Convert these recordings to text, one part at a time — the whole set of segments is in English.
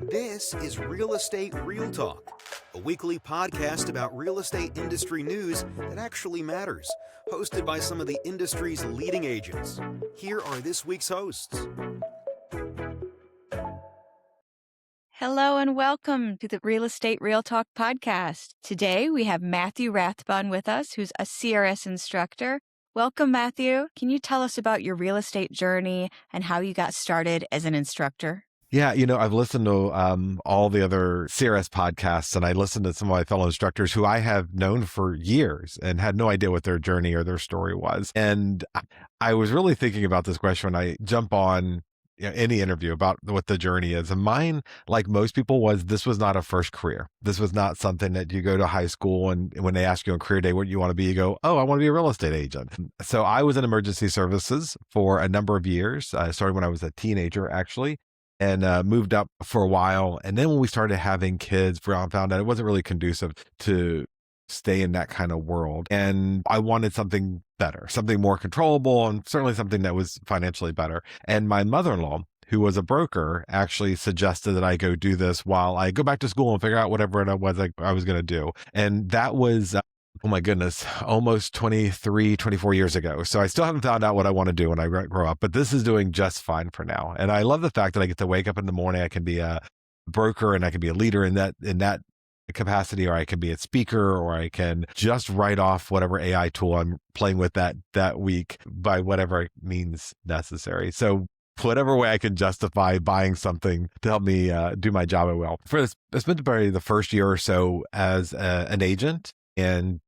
This is Real Estate Real Talk, a weekly podcast about real estate industry news that actually matters, hosted by some of the industry's leading agents. Here are this week's hosts. Hello and welcome to the Real Estate Real Talk podcast. Today we have Matthew Rathbun with us, who's a CRS instructor. Welcome, Matthew. Can you tell us about your real estate journey and how you got started as an instructor? Yeah, I've listened to all the other CRS podcasts, and I listened to some of my fellow instructors who I have known for years and had no idea what their journey or their story was. And I was really thinking about this question when I jump on any interview about what the journey is. And mine, like most people, this was not a first career. This was not something that you go to high school and when they ask you on career day what you want to be, you go, oh, I want to be a real estate agent. So I was in emergency services for a number of years. I started when I was a teenager, actually, and moved up for a while. And then when we started having kids, found out it wasn't really conducive to stay in that kind of world. And I wanted something better, something more controllable, and certainly something that was financially better. And my mother-in-law, who was a broker, actually suggested that I go do this while I go back to school and figure out whatever it was I was going to do. And that was oh my goodness, almost 23, 24 years ago. So I still haven't found out what I want to do when I grow up, but this is doing just fine for now. And I love the fact that I get to wake up in the morning. I can be a broker and I can be a leader in that capacity, or I can be a speaker, or I can just write off whatever AI tool I'm playing with that week by whatever means necessary. So whatever way I can justify buying something to help me do my job, I will. For this, I spent probably the first year or so as an agent. And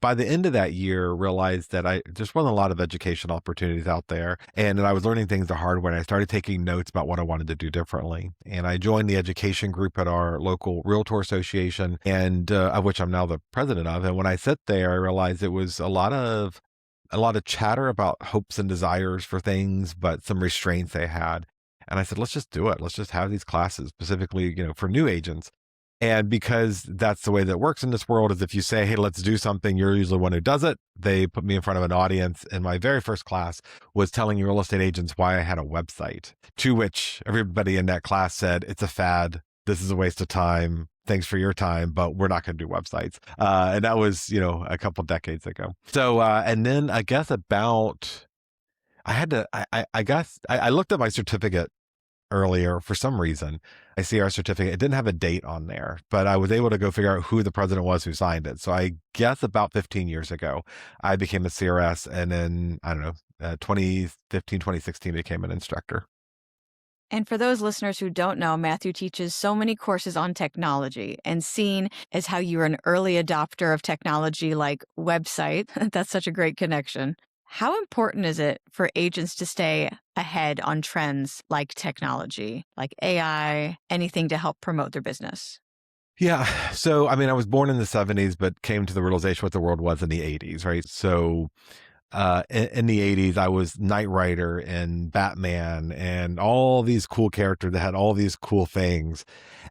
by the end of that year, realized that just wasn't a lot of educational opportunities out there. And that I was learning things the hard way. And I started taking notes about what I wanted to do differently. And I joined the education group at our local Realtor Association, and of which I'm now the president of. And when I sat there, I realized it was a lot of chatter about hopes and desires for things, but some restraints they had. And I said, let's just do it. Let's just have these classes specifically, for new agents. And because that's the way that works in this world, is if you say, hey, let's do something, you're usually one who does it. They put me in front of an audience. And my very first class was telling real estate agents why I had a website, to which everybody in that class said, it's a fad. This is a waste of time. Thanks for your time, but we're not going to do websites. And that was, a couple decades ago. So, and then I guess I looked at my certificate earlier for some reason. I see our certificate. It didn't have a date on there, but I was able to go figure out who the president was who signed it. So I guess about 15 years ago, I became a CRS, and then, 2015, 2016, became an instructor. And for those listeners who don't know, Matthew teaches so many courses on technology, and seen as how you're an early adopter of technology like website. That's such a great connection. How important is it for agents to stay ahead on trends like technology, like AI, anything to help promote their business? Yeah. So, I was born in the 70s, but came to the realization what the world was in the 80s, right? So in the 80s, I was Knight Rider and Batman and all these cool characters that had all these cool things.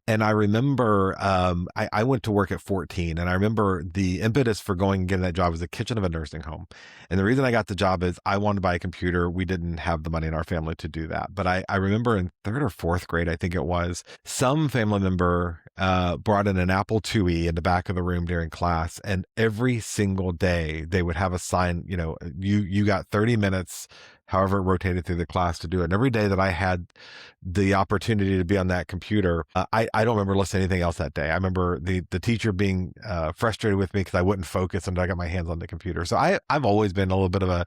And I remember I went to work at 14, and I remember the impetus for going and getting that job was the kitchen of a nursing home. And the reason I got the job is I wanted to buy a computer. We didn't have the money in our family to do that. But I remember in third or fourth grade, I think it was, some family member brought in an Apple IIe in the back of the room during class. And every single day they would have a sign, you got 30 minutes, however it rotated through the class, to do it. And every day that I had the opportunity to be on that computer, I don't remember listening to anything else that day. I remember the teacher being frustrated with me because I wouldn't focus until I got my hands on the computer. So I've always been a little bit of a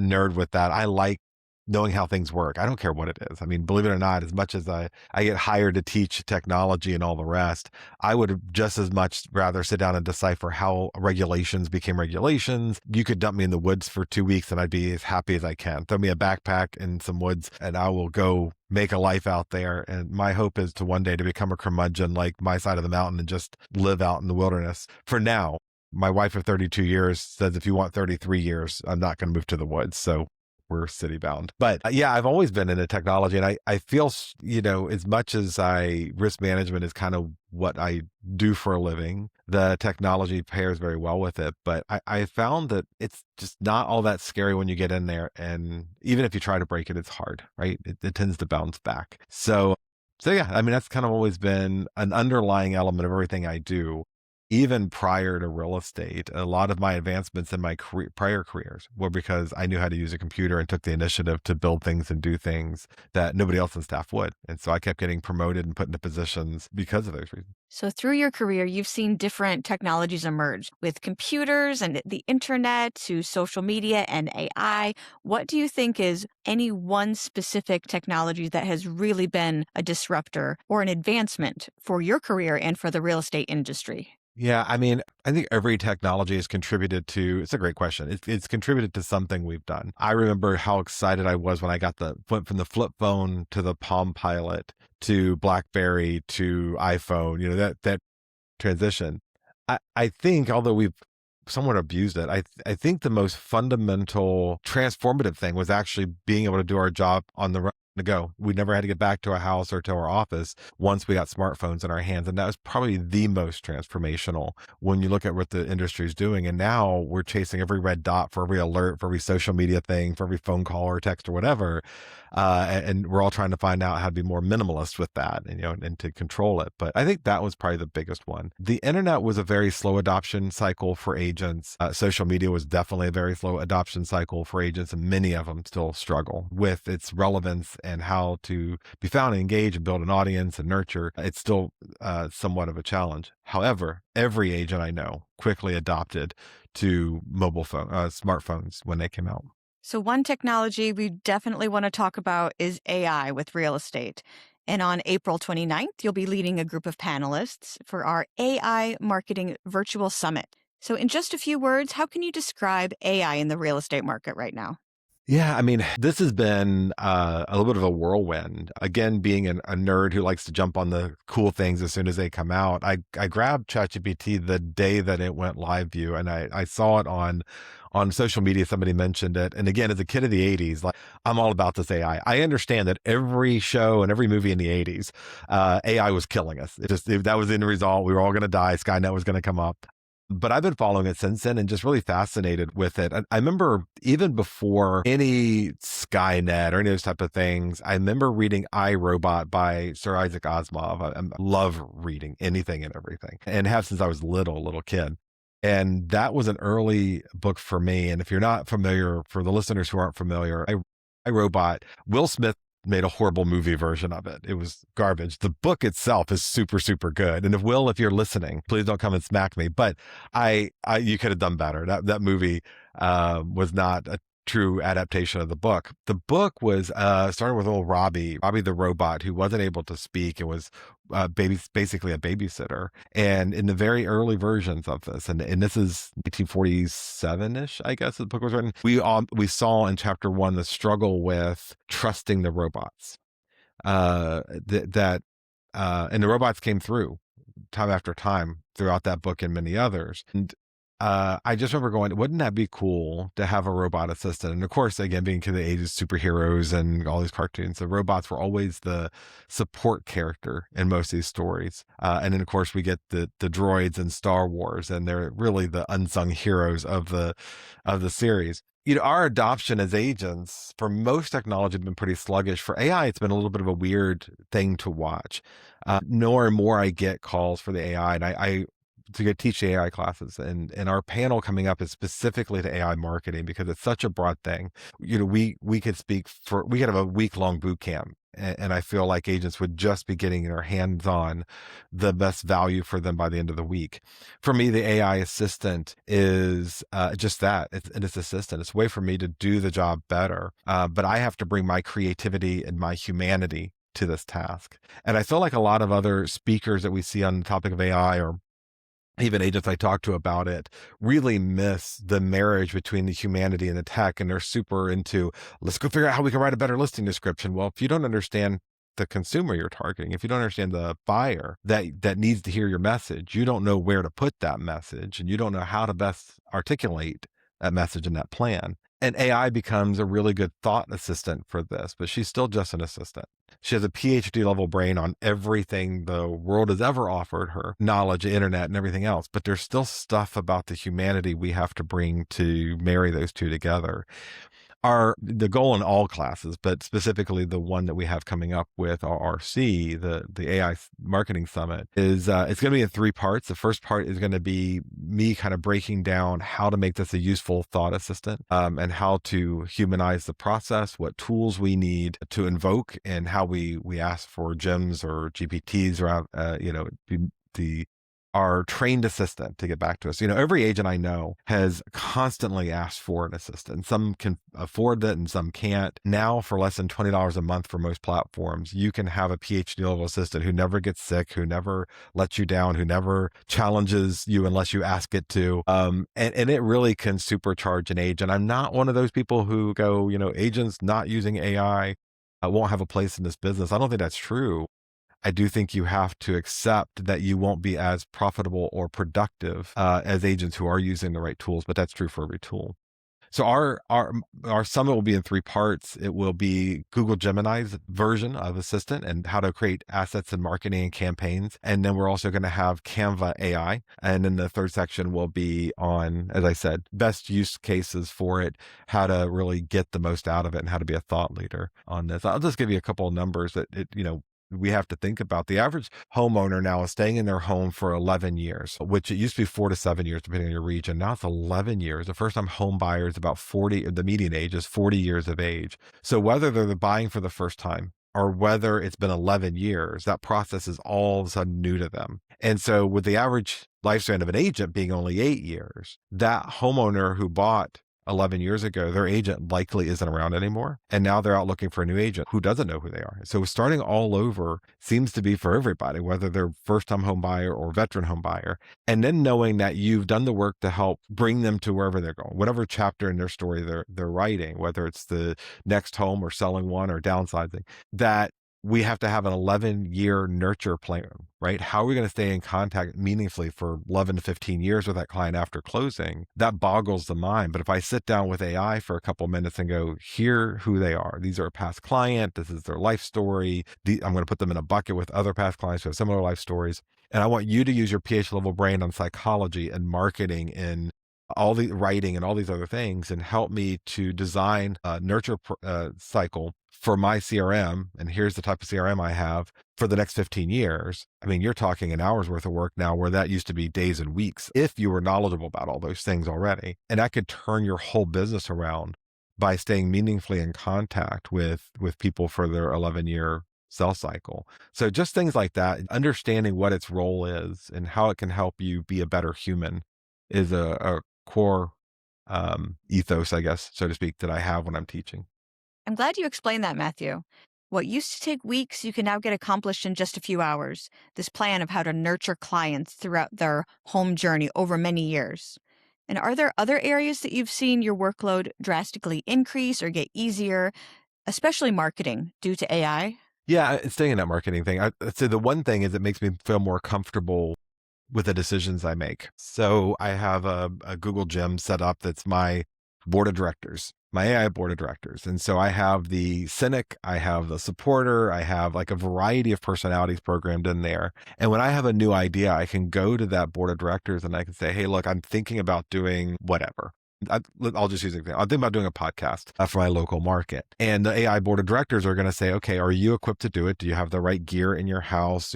nerd with that. I like knowing how things work. I don't care what it is. Believe it or not, as much as I get hired to teach technology and all the rest, I would just as much rather sit down and decipher how regulations became regulations. You could dump me in the woods for 2 weeks and I'd be as happy as I can. Throw me a backpack in some woods and I will go make a life out there. And my hope is to one day to become a curmudgeon like my side of the mountain and just live out in the wilderness. For now, my wife of 32 years says, if you want 33 years, I'm not going to move to the woods. So we're city bound. But yeah, I've always been into technology, and I feel, as much as risk management is kind of what I do for a living, the technology pairs very well with it. But I found that it's just not all that scary when you get in there. And even if you try to break it, it's hard, right? It tends to bounce back. So So yeah, I mean, that's kind of always been an underlying element of everything I do. Even prior to real estate, a lot of my advancements in my prior careers were because I knew how to use a computer and took the initiative to build things and do things that nobody else in staff would. And so I kept getting promoted and put into positions because of those reasons. So, through your career, you've seen different technologies emerge with computers and the internet to social media and AI. What do you think is any one specific technology that has really been a disruptor or an advancement for your career and for the real estate industry? Yeah, I mean, I think every technology has contributed to, it's a great question. It's contributed to something we've done. I remember how excited I was when I went from the flip phone to the Palm Pilot to BlackBerry to iPhone, that transition. I think, although we've somewhat abused it, I think the most fundamental transformative thing was actually being able to do our job on the run to go. We never had to get back to a house or to our office once we got smartphones in our hands. And that was probably the most transformational when you look at what the industry is doing. And now we're chasing every red dot for every alert, for every social media thing, for every phone call or text or whatever. And we're all trying to find out how to be more minimalist with that and to control it. But I think that was probably the biggest one. The internet was a very slow adoption cycle for agents. Social media was definitely a very slow adoption cycle for agents, and many of them still struggle with its relevance and how to be found and engage and build an audience and nurture. It's still somewhat of a challenge. However, every agent I know quickly adopted to smartphones when they came out. So, one technology we definitely want to talk about is AI with real estate. And on April 29th, you'll be leading a group of panelists for our AI Marketing Virtual Summit. So, in just a few words, how can you describe AI in the real estate market right now? Yeah, I mean, this has been a little bit of a whirlwind. Again, being a nerd who likes to jump on the cool things as soon as they come out, I grabbed ChatGPT the day that it went live view, and I saw it on social media. Somebody mentioned it, and again, as a kid of the '80s, like I'm all about this AI. I understand that every show and every movie in the '80s, AI was killing us. That was the end result. We were all going to die. Skynet was going to come up. But I've been following it since then and just really fascinated with it. I remember even before any Skynet or any of those type of things, I remember reading I, Robot by Sir Isaac Asimov. I love reading anything and everything, and have since I was little kid. And that was an early book for me. And if you're not familiar, for the listeners who aren't familiar, I, Robot, Will Smith made a horrible movie version of it. It was garbage. The book itself is super, super good. And if you're listening, please don't come and smack me. But you could have done better. That movie was not a true adaptation of the book. The book was started with old Robbie the robot, who wasn't able to speak and was basically a babysitter. And in the very early versions of this, and this is 1947-ish, I guess the book was written, we saw in chapter 1 the struggle with trusting the robots. And the robots came through time after time throughout that book and many others. And I just remember going, wouldn't that be cool to have a robot assistant? And of course, again, being to the age of superheroes and all these cartoons, the robots were always the support character in most of these stories. And then, of course, we get the droids in Star Wars, and they're really the unsung heroes of the series. Our adoption as agents for most technology has been pretty sluggish. For AI, it's been a little bit of a weird thing to watch. More and more I get calls for the AI, and I to teach AI classes, and our panel coming up is specifically to AI marketing because it's such a broad thing. We could have a week-long boot camp, and I feel like agents would just be getting their hands on the best value for them by the end of the week. For me, the AI assistant is just that. It's an assistant. It's a way for me to do the job better, but I have to bring my creativity and my humanity to this task. And I feel like a lot of other speakers that we see on the topic of AI, or even agents I talk to about it, really miss the marriage between the humanity and the tech. And they're super into, let's go figure out how we can write a better listing description. Well, if you don't understand the consumer you're targeting, if you don't understand the buyer that needs to hear your message, you don't know where to put that message, and you don't know how to best articulate that message in that plan. And AI becomes a really good thought assistant for this, but she's still just an assistant. She has a PhD level brain on everything the world has ever offered her, knowledge, the internet, and everything else. But there's still stuff about the humanity we have to bring to marry those two together. The goal in all classes, but specifically the one that we have coming up with RRC, the AI Marketing Summit, is it's going to be in 3 parts. The first part is going to be me kind of breaking down how to make this a useful thought assistant, and how to humanize the process, what tools we need to invoke, and how we ask for GEMs or GPTs or our trained assistant to get back to us. Every agent I know has constantly asked for an assistant. Some can afford it and some can't. Now, for less than $20 a month for most platforms, you can have a PhD level assistant who never gets sick, who never lets you down, who never challenges you unless you ask it to. And it really can supercharge an agent. I'm not one of those people who go, agents not using AI won't have a place in this business. I don't think that's true. I do think you have to accept that you won't be as profitable or productive as agents who are using the right tools, but that's true for every tool. So our summit will be in 3 parts. It will be Google Gemini's version of Assistant and how to create assets in marketing and campaigns. And then we're also going to have Canva AI. And then the third section will be on, as I said, best use cases for it, how to really get the most out of it, and how to be a thought leader on this. I'll just give you a couple of numbers that we have to think about. The average homeowner now is staying in their home for 11 years, which it used to be 4 to 7 years, depending on your region. Now it's 11 years. The first time home buyer is about 40, the median age is 40 years of age. So whether they're buying for the first time or whether it's been 11 years, that process is all of a sudden new to them. And so with the average lifespan of an agent being only 8 years, that homeowner who bought 11 years ago, their agent likely isn't around anymore. And now they're out looking for a new agent who doesn't know who they are. So starting all over seems to be for everybody, whether they're first-time home buyer or veteran home buyer. And then knowing that you've done the work to help bring them to wherever they're going, whatever chapter in their story they're writing, whether it's the next home or selling one or downsizing, that we have to have an 11-year nurture plan, right? How are we going to stay in contact meaningfully for 11 to 15 years with that client after closing? That boggles the mind. But if I sit down with AI for a couple of minutes and go, here who they are, these are a past client, this is their life story, I'm going to put them in a bucket with other past clients who have similar life stories. And I want you to use your PhD level brain on psychology and marketing and all the writing and all these other things, and help me to design a nurture cycle for my CRM. And here's the type of CRM I have for the next 15 years. I mean, you're talking an hour's worth of work now, where that used to be days and weeks if you were knowledgeable about all those things already. And I could turn your whole business around by staying meaningfully in contact with people for their 11-year sell cycle. So just things like that, understanding what its role is and how it can help you be a better human is a core ethos, I guess, so to speak, that I have when I'm teaching. I'm glad you explained that, Matthew. What used to take weeks, you can now get accomplished in just a few hours. This plan of how to nurture clients throughout their home journey over many years. And are there other areas that you've seen your workload drastically increase or get easier, especially marketing, due to AI? Yeah, staying in that marketing thing, I'd say the one thing is it makes me feel more comfortable with the decisions I make. So I have a Google Gem set up that's my board of directors, my AI board of directors. And so I have the cynic, I have the supporter, I have like a variety of personalities programmed in there. And when I have a new idea, I can go to that board of directors and I can say, hey, look, I'm thinking about doing whatever. I'll just use an example. I'm thinking about doing a podcast for my local market. And the AI board of directors are going to say, okay, are you equipped to do it? Do you have the right gear in your house?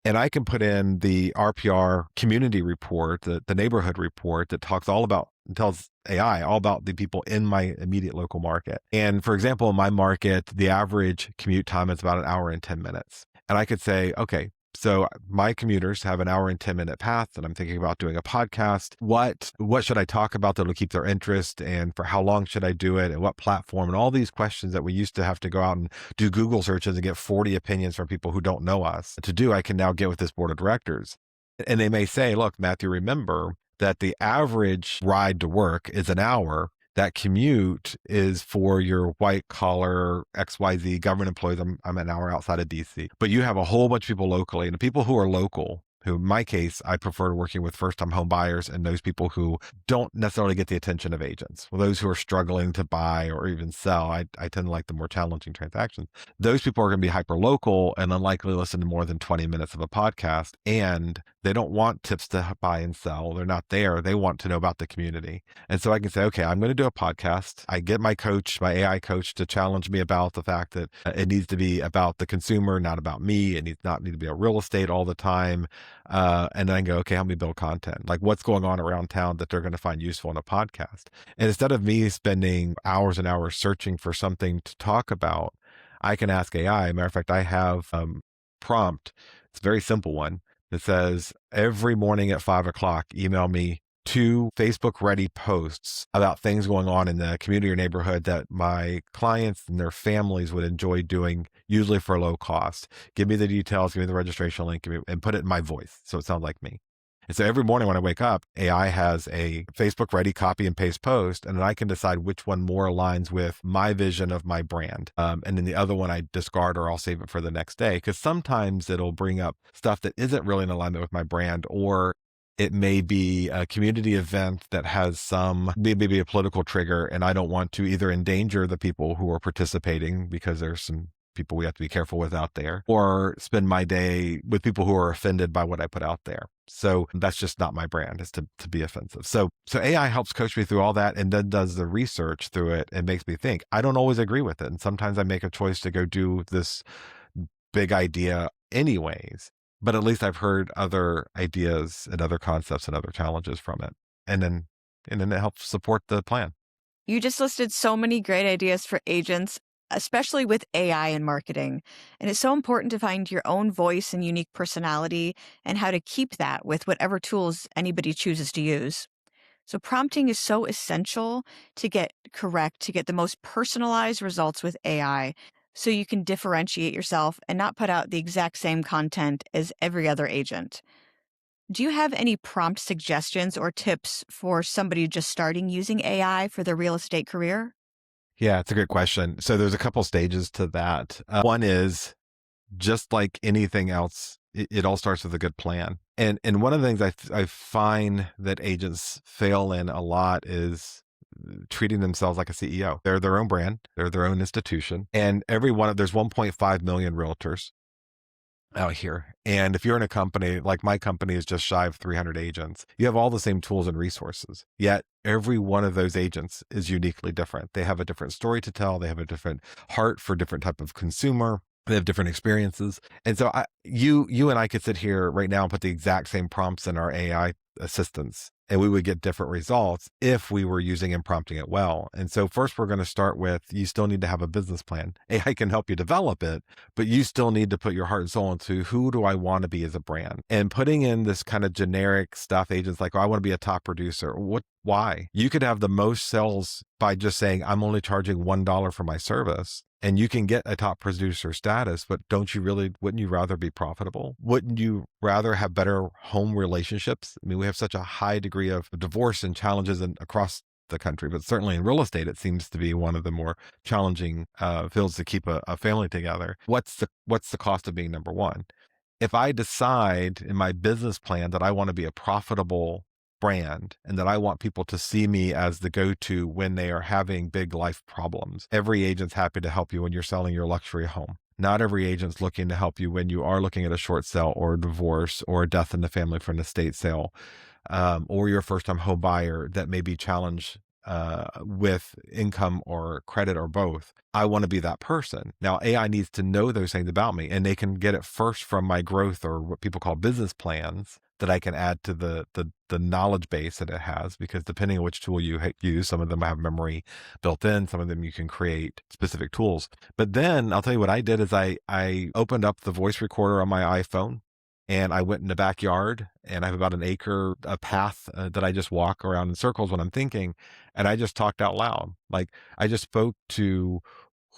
And I can put in the RPR community report, the neighborhood report that tells AI all about the people in my immediate local market. And for example, in my market, the average commute time is about 1 hour and 10 minutes. And I could say, okay, so my commuters have 1 hour and 10-minute path, and I'm thinking about doing a podcast. What should I talk about that will keep their interest, and for how long should I do it, and what platform, and all these questions that we used to have to go out and do Google searches and get 40 opinions from people who don't know us to do. I can now get with this board of directors, and they may say, look, Matthew, remember that the average ride to work is 1 hour. That commute is for your white collar XYZ government employees. I'm 1 hour outside of DC, but you have a whole bunch of people locally, and the people who are local who in my case, I prefer working with first-time home buyers and those people who don't necessarily get the attention of agents. Well, those who are struggling to buy or even sell, I tend to like the more challenging transactions. Those people are going to be hyper local and unlikely to listen to more than 20 minutes of a podcast. And they don't want tips to buy and sell. They're not there. They want to know about the community. And so I can say, okay, I'm going to do a podcast. I get my coach, my AI coach, to challenge me about the fact that it needs to be about the consumer, not about me. It needs not need to be a real estate all the time. And then I go, okay, help me build content. Like what's going on around town that they're going to find useful in a podcast. And instead of me spending hours and hours searching for something to talk about, I can ask AI. Matter of fact, I have prompt. It's a very simple one that says every morning at 5 o'clock, email me 2 Facebook ready posts about things going on in the community or neighborhood that my clients and their families would enjoy doing, usually for low cost. Give me the details, give me the registration link, and put it in my voice so it sounds like me. And so every morning when I wake up, AI has a Facebook ready copy and paste post, and then I can decide which one more aligns with my vision of my brand. And then the other one I discard or I'll save it for the next day. Because sometimes it'll bring up stuff that isn't really in alignment with my brand, or it may be a community event that has maybe a political trigger, and I don't want to either endanger the people who are participating because there's some people we have to be careful with out there, or spend my day with people who are offended by what I put out there. So that's just not my brand, is to be offensive. So AI helps coach me through all that and then does the research through it and makes me think. I don't always agree with it. And sometimes I make a choice to go do this big idea anyways, but at least I've heard other ideas and other concepts and other challenges from it. And then it helps support the plan. You just listed so many great ideas for agents, especially with AI and marketing. And it's so important to find your own voice and unique personality and how to keep that with whatever tools anybody chooses to use. So prompting is so essential to get correct, to get the most personalized results with AI, so you can differentiate yourself and not put out the exact same content as every other agent. Do you have any prompt suggestions or tips for somebody just starting using AI for their real estate career? Yeah, it's a great question. So there's a couple stages to that. One is just like anything else, it all starts with a good plan. And one of the things I find that agents fail in a lot is treating themselves like a CEO. They're their own brand. They're their own institution. And there's 1.5 million realtors out here. And if you're in a company, like my company is just shy of 300 agents, you have all the same tools and resources. Yet every one of those agents is uniquely different. They have a different story to tell. They have a different heart for different type of consumer. They have different experiences. And so you and I could sit here right now and put the exact same prompts in our AI assistants, and we would get different results if we were using and prompting it well. And so first we're going to start with, you still need to have a business plan. AI can help you develop it, but you still need to put your heart and soul into, who do I want to be as a brand? And putting in this kind of generic stuff, agents like, oh, I want to be a top producer. Why? You could have the most sales by just saying, I'm only charging $1 for my service. And you can get a top producer status, but wouldn't you rather be profitable? Wouldn't you rather have better home relationships? I mean, we have such a high degree of divorce and challenges across the country, but certainly in real estate, it seems to be one of the more challenging fields to keep a family together. What's the cost of being number one? If I decide in my business plan that I want to be a profitable brand and that I want people to see me as the go-to when they are having big life problems, every agent's happy to help you when you're selling your luxury home. Not every agent's looking to help you when you are looking at a short sale or a divorce or a death in the family for an estate sale, or you're a first-time home buyer that may be challenged with income or credit or both. I want to be that person. Now, AI needs to know those things about me, and they can get it first from my growth, or what people call business plans, that I can add to the knowledge base that it has, because depending on which tool you use, some of them have memory built in, some of them you can create specific tools. But then I'll tell you what I did is I opened up the voice recorder on my iPhone, and I went in the backyard, and I have about an acre, a path that I just walk around in circles when I'm thinking, and I just talked out loud. Like, I just spoke to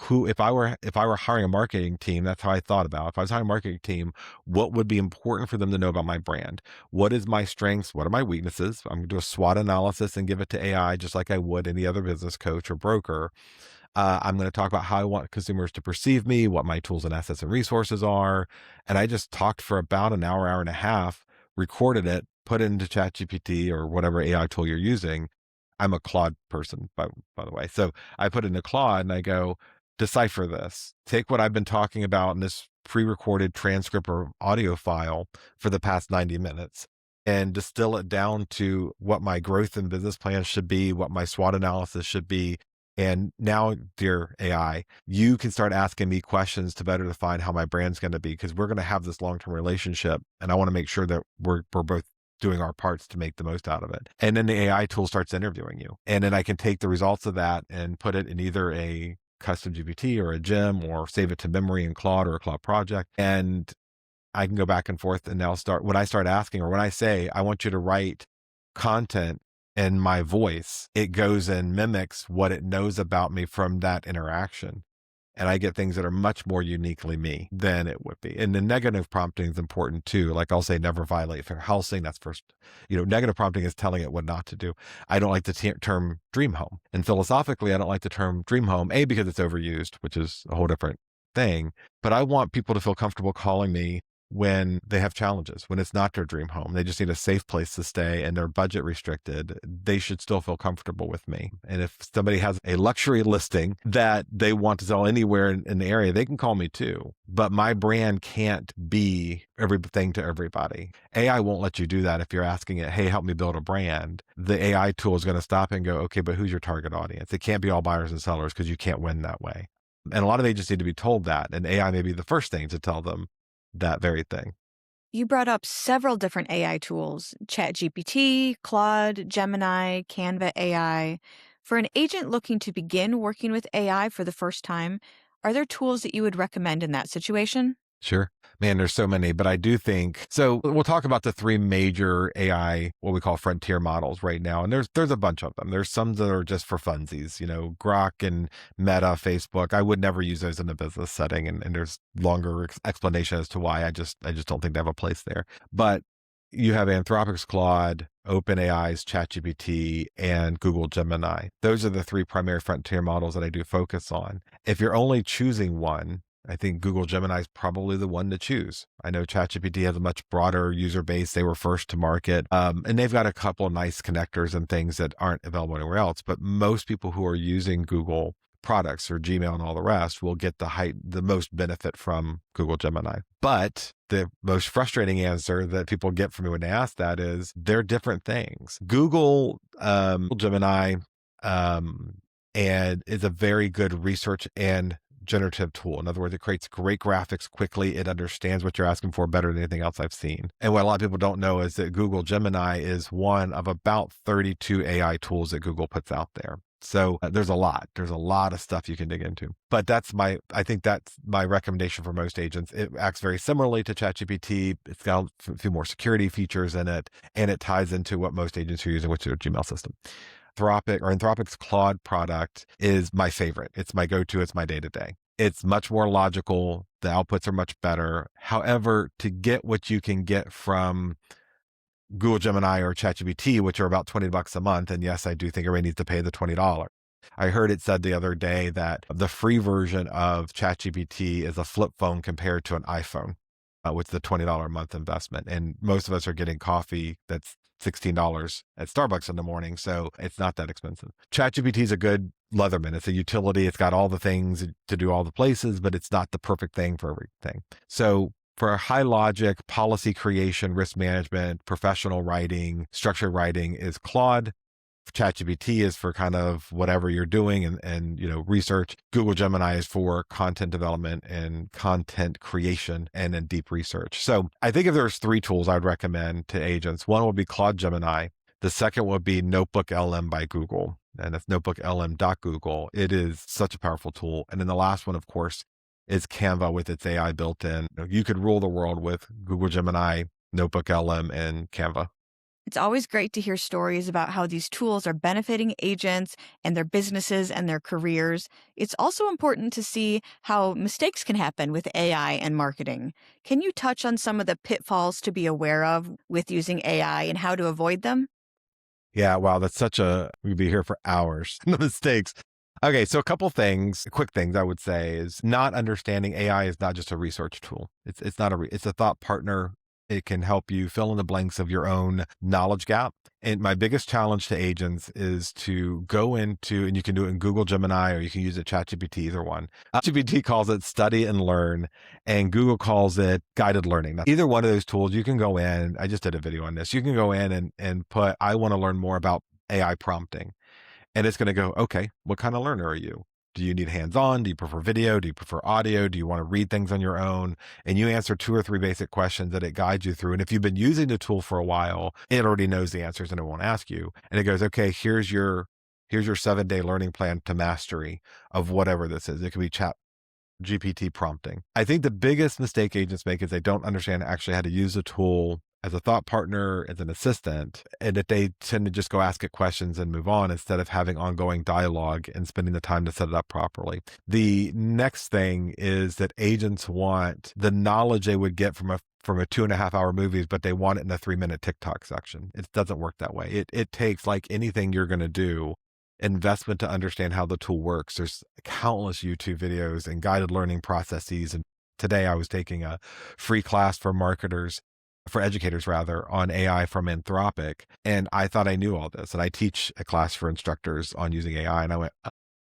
who, if I were hiring a marketing team, that's how I thought about it. If I was hiring a marketing team, what would be important for them to know about my brand? What is my strengths? What are my weaknesses? I'm going to do a SWOT analysis and give it to AI just like I would any other business coach or broker. I'm going to talk about how I want consumers to perceive me, what my tools and assets and resources are. And I just talked for about an hour, hour and a half recorded it, put it into ChatGPT or whatever AI tool you're using. I'm a Claude person, by the way. So I put it into Claude and I go, decipher this. Take what I've been talking about in this pre-recorded transcript or audio file for the past 90 minutes and distill it down to what my growth and business plan should be, what my SWOT analysis should be. And now, dear AI, you can start asking me questions to better define how my brand's going to be, because we're going to have this long-term relationship. And I want to make sure that we're both doing our parts to make the most out of it. And then the AI tool starts interviewing you. And then I can take the results of that and put it in either a custom GPT or a gem, or save it to memory in Claude or a Claude project. And I can go back and forth. And now when I start asking, or when I say, I want you to write content in my voice, it goes and mimics what it knows about me from that interaction. And I get things that are much more uniquely me than it would be. And the negative prompting is important too. Like I'll say, never violate fair housing. That's first, negative prompting is telling it what not to do. I don't like the term dream home. And philosophically, I don't like the term dream home, because it's overused, which is a whole different thing. But I want people to feel comfortable calling me when they have challenges, when it's not their dream home. They just need a safe place to stay and they're budget restricted. They should still feel comfortable with me. And if somebody has a luxury listing that they want to sell anywhere in the area, they can call me too. But my brand can't be everything to everybody. AI won't let you do that. If you're asking it, hey, help me build a brand, the AI tool is going to stop and go, okay, but who's your target audience? It can't be all buyers and sellers, because you can't win that way. And a lot of agents need to be told that. And AI may be the first thing to tell them that very thing. You brought up several different AI tools: ChatGPT, Claude, Gemini, Canva AI. For an agent looking to begin working with AI for the first time, are there tools that you would recommend in that situation? Sure. Man, there's so many, but I do think, so we'll talk about the three major AI, what we call frontier models right now. And there's a bunch of them. There's some that are just for funsies, Grok and Meta, Facebook. I would never use those in a business setting. And there's longer explanation as to why. I just don't think they have a place there. But you have Anthropic's Claude, OpenAI's ChatGPT, and Google Gemini. Those are the three primary frontier models that I do focus on. If you're only choosing one, I think Google Gemini is probably the one to choose. I know ChatGPT has a much broader user base. They were first to market, and they've got a couple of nice connectors and things that aren't available anywhere else. But most people who are using Google products or Gmail and all the rest will get the most benefit from Google Gemini. But the most frustrating answer that people get from me when they ask that is they're different things. Google Gemini and is a very good research and generative tool. In other words, it creates great graphics quickly. It understands what you're asking for better than anything else I've seen. And what a lot of people don't know is that Google Gemini is one of about 32 AI tools that Google puts out there. So there's a lot of stuff you can dig into. But I think that's my recommendation for most agents. It acts very similarly to ChatGPT. It's got a few more security features in it, and it ties into what most agents are using, which is their Gmail system. Anthropic's Claude product is my favorite. It's my go-to. It's my day-to-day. It's much more logical. The outputs are much better. However, to get what you can get from Google Gemini or ChatGPT, which are about $20 a month, and yes, I do think everybody needs to pay the $20. I heard it said the other day that the free version of ChatGPT is a flip phone compared to an iPhone, with the $20 a month investment. And most of us are getting coffee that's $16 at Starbucks in the morning, so it's not that expensive. ChatGPT is a good Leatherman. It's a utility. It's got all the things to do all the places, but it's not the perfect thing for everything. So for high logic, policy creation, risk management, professional writing, structured writing is Claude. ChatGPT is for kind of whatever you're doing and research. Google Gemini is for content development and content creation and then deep research. So I think if there's three tools I'd recommend to agents, one would be Claude Gemini. The second would be Notebook LM by Google, and it's notebooklm.google. It is such a powerful tool. And then the last one, of course, is Canva with its AI built in. You could rule the world with Google Gemini, Notebook LM, and Canva. It's always great to hear stories about how these tools are benefiting agents and their businesses and their careers. It's also important to see how mistakes can happen with AI and marketing. Can you touch on some of the pitfalls to be aware of with using AI and how to avoid them? Yeah, wow, we'd be here for hours. The mistakes. Okay, so a couple things, quick things I would say is not understanding AI is not just a research tool. It's a thought partner It can help you fill in the blanks of your own knowledge gap. And my biggest challenge to agents is to go into, and you can do it in Google Gemini, or you can use it ChatGPT, either one. GPT calls it study and learn, and Google calls it guided learning. Now, either one of those tools, you can go in, I just did a video on this. You can go in and put, I want to learn more about AI prompting. And it's going to go, okay, what kind of learner are you? Do you need hands-on? Do you prefer video? Do you prefer audio? Do you want to read things on your own? And you answer 2 or 3 basic questions that it guides you through. And if you've been using the tool for a while, it already knows the answers and it won't ask you. And it goes, okay, here's your 7-day learning plan to mastery of whatever this is. It could be chat GPT prompting. I think the biggest mistake agents make is they don't understand actually how to use the tool as a thought partner, as an assistant, and that they tend to just go ask it questions and move on instead of having ongoing dialogue and spending the time to set it up properly. The next thing is that agents want the knowledge they would get from a 2.5-hour movies, but they want it in a 3-minute TikTok section. It doesn't work that way. It takes, like anything you're going to do, investment to understand how the tool works. There's countless YouTube videos and guided learning processes. And today I was taking a free class for educators rather, on AI from Anthropic. And I thought I knew all this. And I teach a class for instructors on using AI. And I went, oh,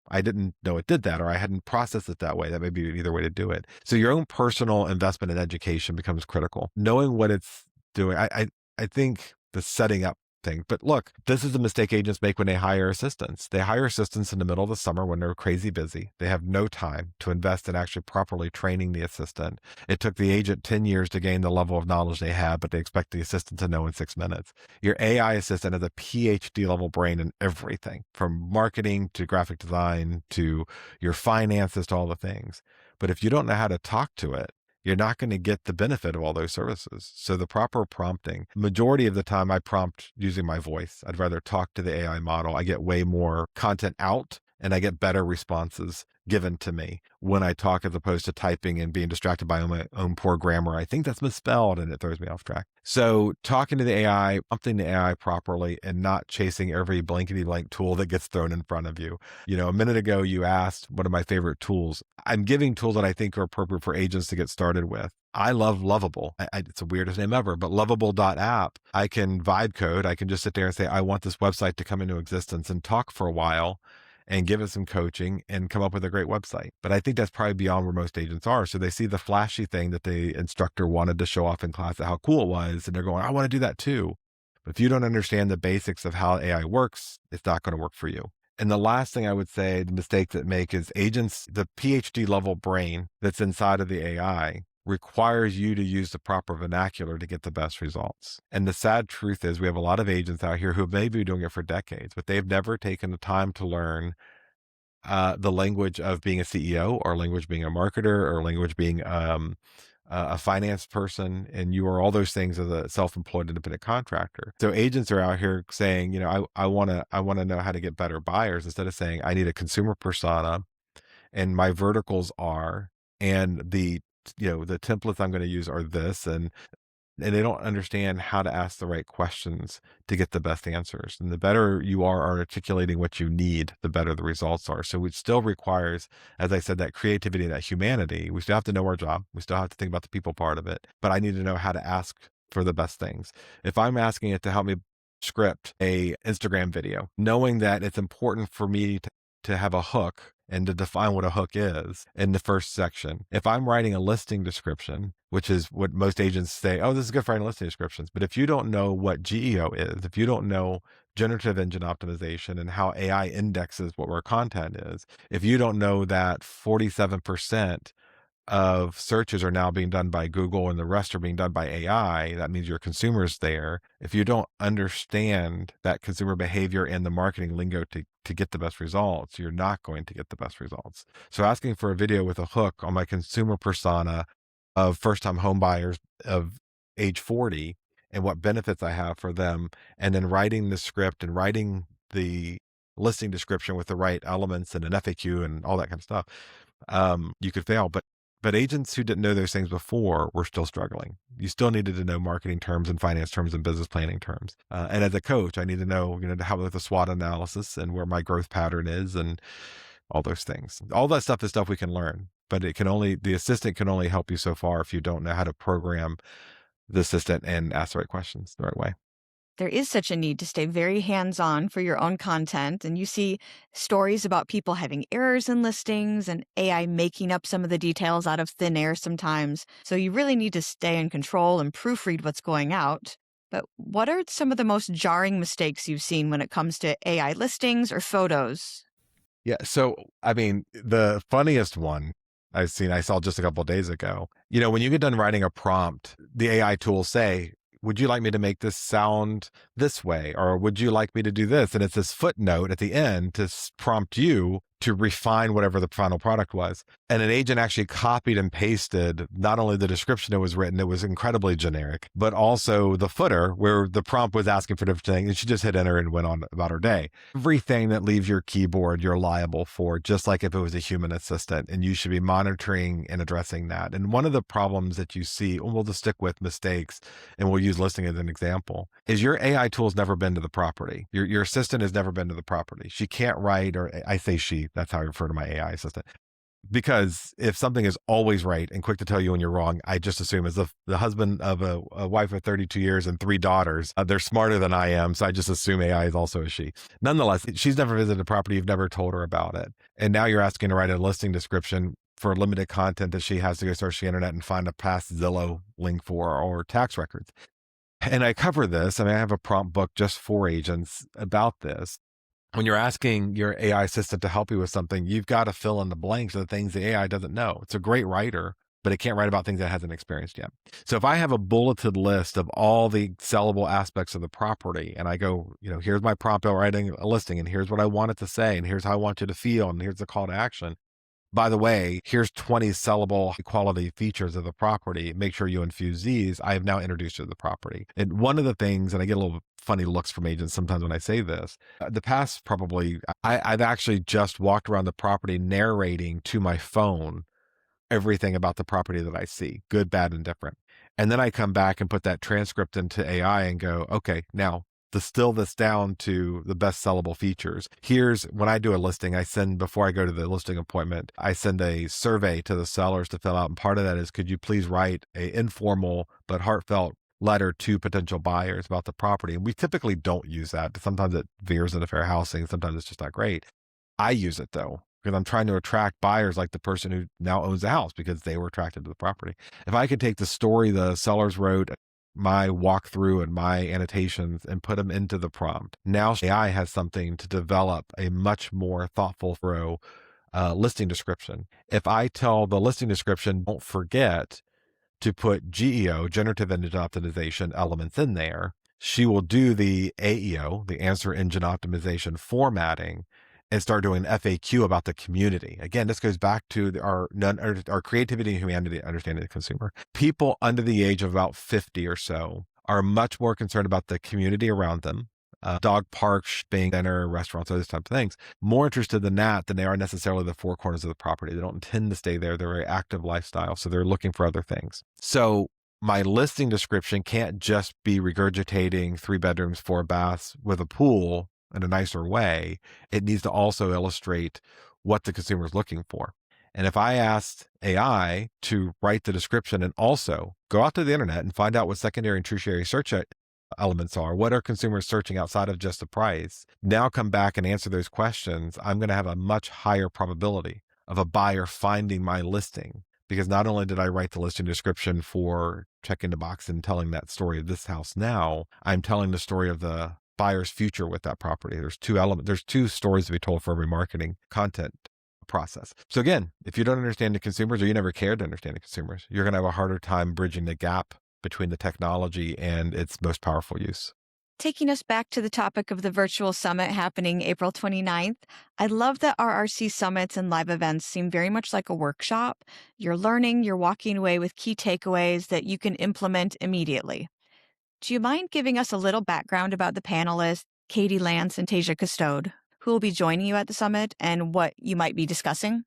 I didn't know it did that, or I hadn't processed it that way. That may be either way to do it. So your own personal investment in education becomes critical. Knowing what it's doing. I think the setting up thing. But look, this is the mistake agents make when they hire assistants. They hire assistants in the middle of the summer when they're crazy busy. They have no time to invest in actually properly training the assistant. It took the agent 10 years to gain the level of knowledge they have, but they expect the assistant to know in 6 minutes. Your AI assistant has a PhD level brain in everything, from marketing to graphic design to your finances to all the things. But if you don't know how to talk to it, you're not going to get the benefit of all those services. So the proper prompting, majority of the time I prompt using my voice. I'd rather talk to the AI model. I get way more content out and I get better responses given to me when I talk, as opposed to typing and being distracted by my own poor grammar. I think that's misspelled and it throws me off track. So talking to the AI, prompting the AI properly, and not chasing every blankety blank tool that gets thrown in front of you. You know, a minute ago you asked, what are my favorite tools? I'm giving tools that I think are appropriate for agents to get started with. I love Lovable. It's the weirdest name ever, but Lovable.app. I can vibe code. I can just sit there and say, I want this website to come into existence, and talk for a while and give it some coaching and come up with a great website. But I think that's probably beyond where most agents are. So they see the flashy thing that the instructor wanted to show off in class, how cool it was, and they're going, I want to do that too. But if you don't understand the basics of how AI works, it's not going to work for you. And the last thing I would say, the mistake that make is agents, the PhD level brain that's inside of the AI requires you to use the proper vernacular to get the best results. And the sad truth is we have a lot of agents out here who may be doing it for decades, but they've never taken the time to learn the language of being a CEO, or language being a marketer, or language being a finance person, and you are all those things as a self-employed independent contractor. So agents are out here saying, you know, I want to know how to get better buyers, instead of saying I need a consumer persona and my verticals are, and the templates I'm going to use are this, and they don't understand how to ask the right questions to get the best answers. And the better you are articulating what you need, the better the results are. So it still requires, as I said, that creativity, that humanity. We still have to know our job. We still have to think about the people part of it, but I need to know how to ask for the best things. If I'm asking it to help me script a Instagram video, knowing that it's important for me to have a hook and to define what a hook is in the first section. If I'm writing a listing description, which is what most agents say, oh, this is good for writing listing descriptions. But if you don't know what GEO is, if you don't know generative engine optimization and how AI indexes what our content is, if you don't know that 47% of searches are now being done by Google and the rest are being done by AI, that means your consumer's there. If you don't understand that consumer behavior and the marketing lingo to get the best results, you're not going to get the best results. So asking for a video with a hook on my consumer persona of first-time home buyers of age 40 and what benefits I have for them, and then writing the script and writing the listing description with the right elements and an FAQ and all that kind of stuff, you could fail. But agents who didn't know those things before were still struggling. You still needed to know marketing terms and finance terms and business planning terms. And as a coach, I need to know, how with a SWOT analysis and where my growth pattern is and all those things. All that stuff is stuff we can learn, but the assistant can only help you so far if you don't know how to program the assistant and ask the right questions the right way. There is such a need to stay very hands-on for your own content, and you see stories about people having errors in listings and AI making up some of the details out of thin air sometimes. So you really need to stay in control and proofread what's going out. But what are some of the most jarring mistakes you've seen when it comes to AI listings or photos? Yeah. So, I mean, the funniest one I saw just a couple of days ago, when you get done writing a prompt, the AI tools say, would you like me to make this sound this way? Or would you like me to do this? And it's this footnote at the end to prompt you to refine whatever the final product was. And an agent actually copied and pasted not only the description that was written, it was incredibly generic, but also the footer where the prompt was asking for different things. And she just hit enter and went on about her day. Everything that leaves your keyboard, you're liable for, just like if it was a human assistant. And you should be monitoring and addressing that. And one of the problems that you see, and we'll just stick with mistakes and we'll use listing as an example, is your AI tool's never been to the property. Your assistant has never been to the property. She can't write, or I say she, that's how I refer to my AI assistant. Because if something is always right and quick to tell you when you're wrong, I just assume as the husband of a wife of 32 years and 3 daughters, they're smarter than I am. So I just assume AI is also a she. Nonetheless, she's never visited a property. You've never told her about it. And now you're asking to write a listing description for limited content that she has to go search the internet and find a past Zillow link for or tax records. And I cover this. I have a prompt book just for agents about this. When you're asking your AI assistant to help you with something, you've got to fill in the blanks of the things the AI doesn't know. It's a great writer, but it can't write about things it hasn't experienced yet. So if I have a bulleted list of all the sellable aspects of the property and I go, here's my prompt about writing a listing and here's what I want it to say and here's how I want you to feel and here's the call to action. By the way, here's 20 sellable quality features of the property. Make sure you infuse these. I have now introduced you to the property. And one of the things, and I get a little funny looks from agents sometimes when I say this, the past probably, I've actually just walked around the property narrating to my phone everything about the property that I see, good, bad, and different. And then I come back and put that transcript into AI and go, okay, now distill this down to the best sellable features. Here's when I do a listing, before I go to the listing appointment, I send a survey to the sellers to fill out. And part of that is, could you please write an informal but heartfelt letter to potential buyers about the property? And we typically don't use that. Sometimes it veers into fair housing. Sometimes it's just not great. I use it though, because I'm trying to attract buyers like the person who now owns the house because they were attracted to the property. If I could take the story the sellers wrote, my walkthrough and my annotations and put them into the prompt, now AI has something to develop a much more thoughtful listing description. If I tell the listing description, don't forget to put GEO, generative engine optimization elements in there, she will do the AEO, the answer engine optimization formatting, and start doing FAQ about the community. Again, this goes back to our creativity and humanity, understanding the consumer. People under the age of about 50 or so are much more concerned about the community around them, dog parks, being dinner, restaurants, those types of things. More interested than that than they are necessarily the four corners of the property. They don't intend to stay there. They're a very active lifestyle, so they're looking for other things. So my listing description can't just be regurgitating 3 bedrooms, 4 baths with a pool in a nicer way. It needs to also illustrate what the consumer is looking for. And if I asked AI to write the description and also go out to the internet and find out what secondary and tertiary search elements are, what are consumers searching outside of just the price, now come back and answer those questions, I'm going to have a much higher probability of a buyer finding my listing. Because not only did I write the listing description for checking the box and telling that story of this house now, I'm telling the story of the buyer's future with that property. There's 2 elements. There's 2 stories to be told for every marketing content process. So again, if you don't understand the consumers or you never cared to understand the consumers, you're going to have a harder time bridging the gap between the technology and its most powerful use. Taking us back to the topic of the virtual summit happening April 29th, I love that RRC summits and live events seem very much like a workshop. You're learning, you're walking away with key takeaways that you can implement immediately. Do you mind giving us a little background about the panelists, Katie Lance and Tasia Custode, who will be joining you at the summit and what you might be discussing?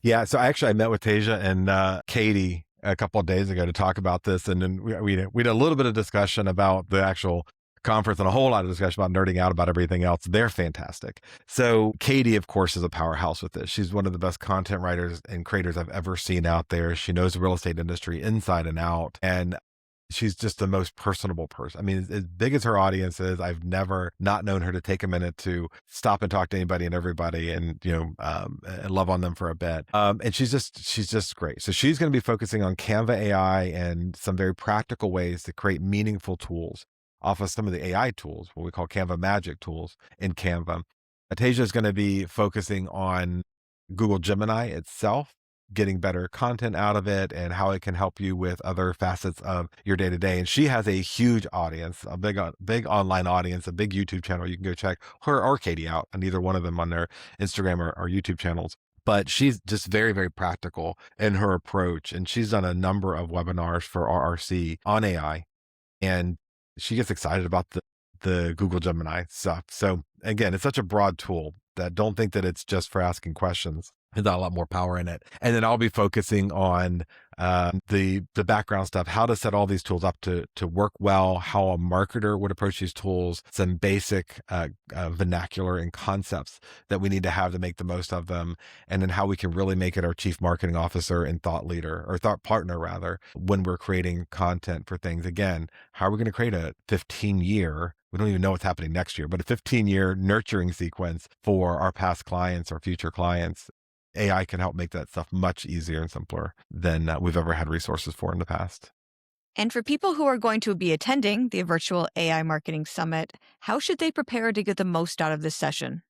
Yeah, so I met with Tasia and Katie a couple of days ago to talk about this. And then we had a little bit of discussion about the actual conference and a whole lot of discussion about nerding out about everything else. They're fantastic. So Katie, of course, is a powerhouse with this. She's one of the best content writers and creators I've ever seen out there. She knows the real estate industry inside and out. And she's just the most personable person. I mean, as big as her audience is, I've never not known her to take a minute to stop and talk to anybody and everybody, and and love on them for a bit. And she's just great. So she's going to be focusing on Canva AI and some very practical ways to create meaningful tools off of some of the AI tools, what we call Canva magic tools in Canva. Atasia is going to be focusing on Google Gemini itself, getting better content out of it and how it can help you with other facets of your day to day. And she has a huge audience, a big online audience, a big YouTube channel. You can go check her or Katie out on either one of them on their Instagram or YouTube channels. But she's just very, very practical in her approach. And she's done a number of webinars for RRC on AI. And she gets excited about the Google Gemini stuff. So again, it's such a broad tool that don't think that it's just for asking questions. There's got a lot more power in it. And then I'll be focusing on the background stuff, how to set all these tools up to work well, how a marketer would approach these tools, some basic vernacular and concepts that we need to have to make the most of them, and then how we can really make it our chief marketing officer and thought leader, or thought partner rather, when we're creating content for things. Again, how are we going to create a 15-year, we don't even know what's happening next year, but a 15-year nurturing sequence for our past clients or future clients? AI can help make that stuff much easier and simpler than we've ever had resources for in the past. And for people who are going to be attending the virtual AI Marketing Summit, how should they prepare to get the most out of this session?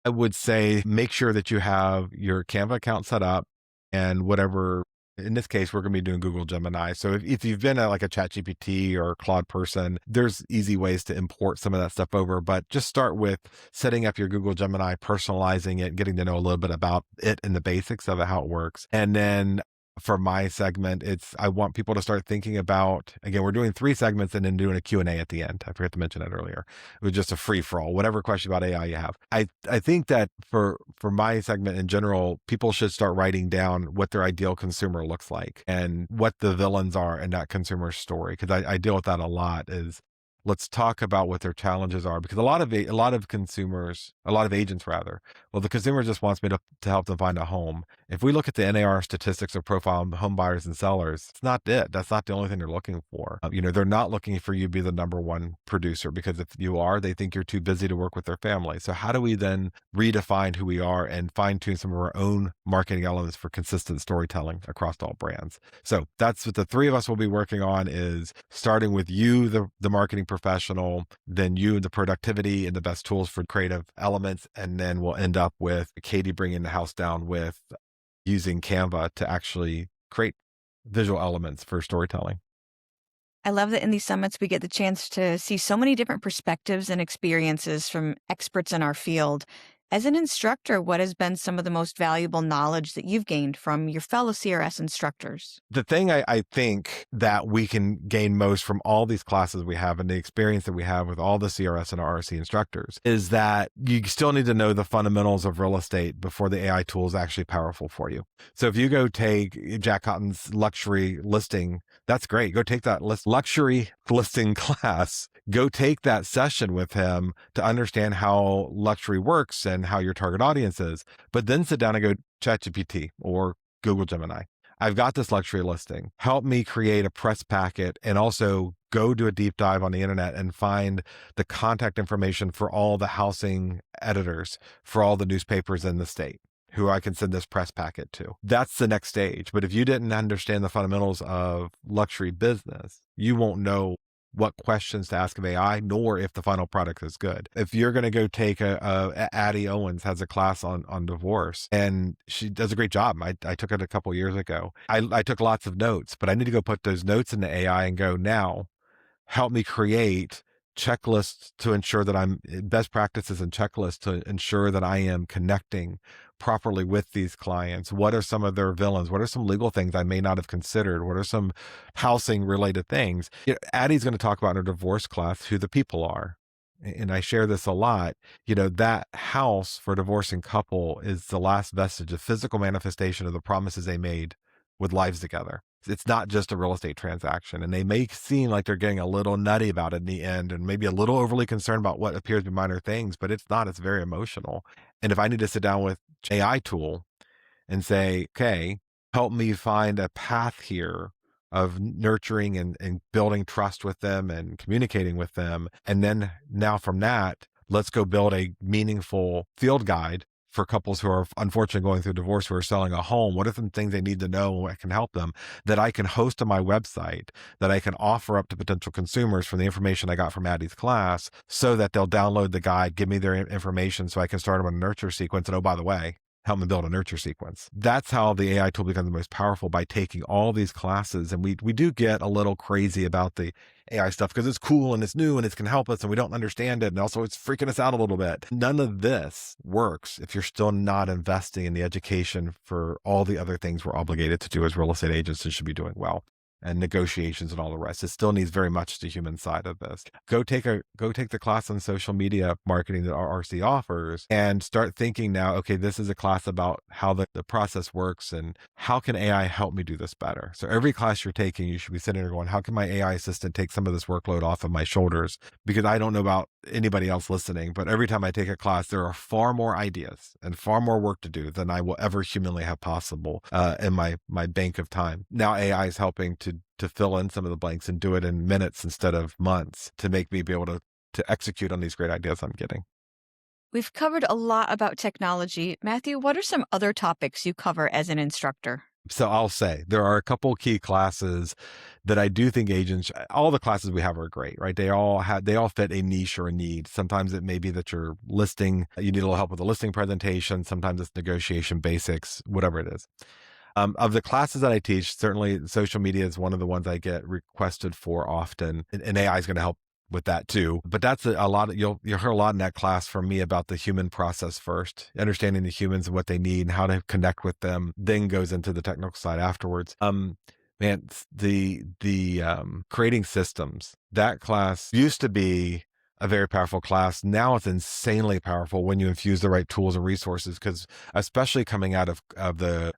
I would say make sure that you have your Canva account set up, and whatever, in this case, we're going to be doing Google Gemini. So if you've been like a ChatGPT or Claude person, there's easy ways to import some of that stuff over, but just start with setting up your Google Gemini, personalizing it, getting to know a little bit about it and the basics of it, how it works. And then for my segment, I want people to start thinking about, again, we're doing 3 segments and then doing a Q&A at the end. I forgot to mention that earlier. It was just a free for all, whatever question about AI you have. I think that for my segment in general, people should start writing down what their ideal consumer looks like and what the villains are in that consumer story. Cause I deal with that a lot. Is let's talk about what their challenges are, because a lot of consumers, a lot of agents rather, well, the consumer just wants me to help them find a home. If we look at the NAR statistics of profile home buyers and sellers, it's not it. That's not the only thing they're looking for. They're not looking for you to be the number one producer, because if you are, they think you're too busy to work with their family. So how do we then redefine who we are and fine tune some of our own marketing elements for consistent storytelling across all brands? So that's what the 3 of us will be working on, is starting with you, the marketing professional, then you, the productivity and the best tools for creative elements. And then we'll end up with Katie bringing the house down with using Canva to actually create visual elements for storytelling. I love that in these summits, we get the chance to see so many different perspectives and experiences from experts in our field. As an instructor, what has been some of the most valuable knowledge that you've gained from your fellow CRS instructors? The thing I think that we can gain most from all these classes we have and the experience that we have with all the CRS and RRC instructors is that you still need to know the fundamentals of real estate before the AI tool is actually powerful for you. So if you go take Jack Cotton's luxury listing, that's great. Go take that luxury listing class. Go take that session with him to understand how luxury works and how your target audience is. But then sit down and go ChatGPT or Google Gemini. I've got this luxury listing. Help me create a press packet, and also go do a deep dive on the internet and find the contact information for all the housing editors for all the newspapers in the state who I can send this press packet to. That's the next stage. But if you didn't understand the fundamentals of luxury business, you won't know what questions to ask of AI, nor if the final product is good. If you're going to go take Addie Owens has a class on divorce, and she does a great job. I took it a couple years ago. I took lots of notes, but I need to go put those notes into AI and go, now help me create checklists to ensure that I'm best practices and checklists to ensure that I am connecting properly with these clients. What are some of their villains? What are some legal things I may not have considered? What are some housing related things? Addie's going to talk about in her divorce class who the people are. And I share this a lot. That house for a divorcing couple is the last vestige, a physical manifestation of the promises they made with lives together. It's not just a real estate transaction, and they may seem like they're getting a little nutty about it in the end and maybe a little overly concerned about what appears to be minor things, but it's not. It's very emotional. And if I need to sit down with AI tool and say, okay, help me find a path here of nurturing and building trust with them and communicating with them. And then now from that, let's go build a meaningful field guide for couples who are unfortunately going through divorce, who are selling a home. What are some things they need to know and what can help them that I can host on my website, that I can offer up to potential consumers from the information I got from Addie's class, so that they'll download the guide, give me their information so I can start them on a nurture sequence. And oh, by the way, help me build a nurture sequence. That's how the AI tool becomes the most powerful, by taking all these classes. And we do get a little crazy about the AI stuff because it's cool and it's new and it can help us and we don't understand it. And also it's freaking us out a little bit. None of this works if you're still not investing in the education for all the other things we're obligated to do as real estate agents and should be doing well, and negotiations and all the rest. It still needs very much the human side of this. Go take the class on social media marketing that RRC offers and start thinking now, okay, this is a class about how the process works and how can AI help me do this better? So every class you're taking, you should be sitting there going, how can my AI assistant take some of this workload off of my shoulders? Because I don't know about anybody else listening, but every time I take a class, there are far more ideas and far more work to do than I will ever humanly have possible in my bank of time. Now AI is helping to fill in some of the blanks and do it in minutes instead of months to make me be able to execute on these great ideas I'm getting. We've covered a lot about technology. Matthew, what are some other topics you cover as an instructor? So I'll say there are a couple key classes that I do think agents, all the classes we have are great, right? They all fit a niche or a need. Sometimes it may be that you're listing, you need a little help with the listing presentation. Sometimes it's negotiation basics, whatever it is. Of the classes that I teach, certainly social media is one of the ones I get requested for often, and AI is going to help with that too. But that's a lot of, you'll hear a lot in that class from me about the human process first, understanding the humans and what they need and how to connect with them, then goes into the technical side afterwards. Man, creating systems, that class used to be a very powerful class. Now it's insanely powerful when you infuse the right tools and resources, because especially coming out of the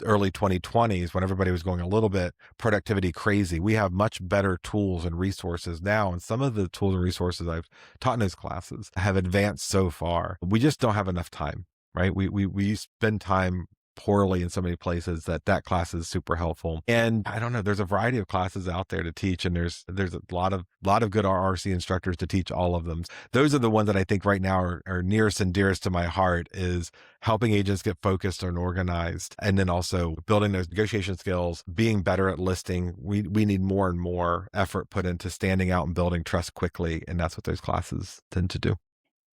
early 2020s, when everybody was going a little bit productivity crazy, we have much better tools and resources now. And some of the tools and resources I've taught in those classes have advanced so far. We just don't have enough time, right? We spend time poorly in so many places that class is super helpful. And I don't know, there's a variety of classes out there to teach, and there's a lot of good RRC instructors to teach all of them. Those are the ones that I think right now are nearest and dearest to my heart, is helping agents get focused and organized, and then also building those negotiation skills, being better at listing. We need more and more effort put into standing out and building trust quickly, and that's what those classes tend to do.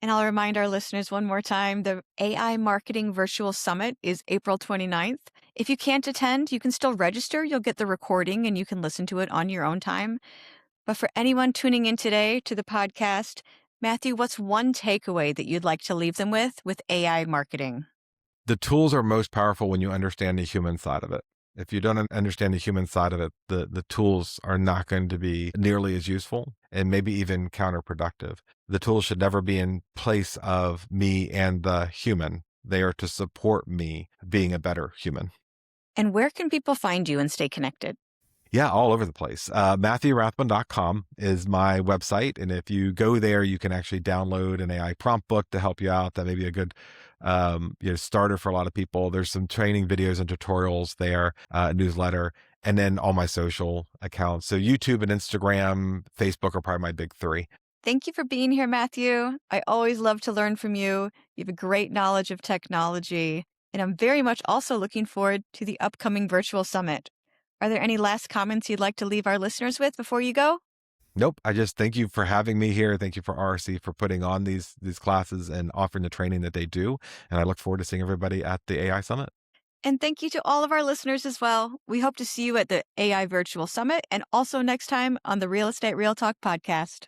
And I'll remind our listeners one more time, the AI Marketing Virtual Summit is April 29th. If you can't attend, you can still register. You'll get the recording and you can listen to it on your own time. But for anyone tuning in today to the podcast, Matthew, what's one takeaway that you'd like to leave them with AI marketing? The tools are most powerful when you understand the human side of it. If you don't understand the human side of it, the tools are not going to be nearly as useful and maybe even counterproductive. The tools should never be in place of me and the human. They are to support me being a better human. And where can people find you and stay connected? Yeah, all over the place. MatthewRathbun.com is my website. And if you go there, you can actually download an AI prompt book to help you out. That may be a good starter for a lot of people. There's some training videos and tutorials there, newsletter, and then all my social accounts. So YouTube and Instagram, Facebook are probably my big three. Thank you for being here, Matthew. I always love to learn from you. You have a great knowledge of technology, and I'm very much also looking forward to the upcoming virtual summit. Are there any last comments you'd like to leave our listeners with before you go? Nope. I just thank you for having me here. Thank you for RRC for putting on these classes and offering the training that they do. And I look forward to seeing everybody at the AI Summit. And thank you to all of our listeners as well. We hope to see you at the AI Virtual Summit and also next time on the Real Estate Real Talk podcast.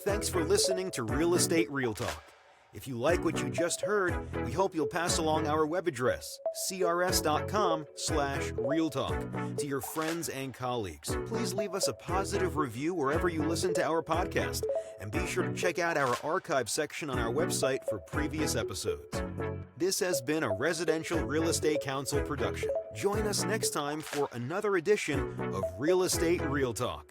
Thanks for listening to Real Estate Real Talk. If you like what you just heard, we hope you'll pass along our web address, crs.com/realtalk, to your friends and colleagues. Please leave us a positive review wherever you listen to our podcast, and be sure to check out our archive section on our website for previous episodes. This has been a Residential Real Estate Council production. Join us next time for another edition of Real Estate Real Talk.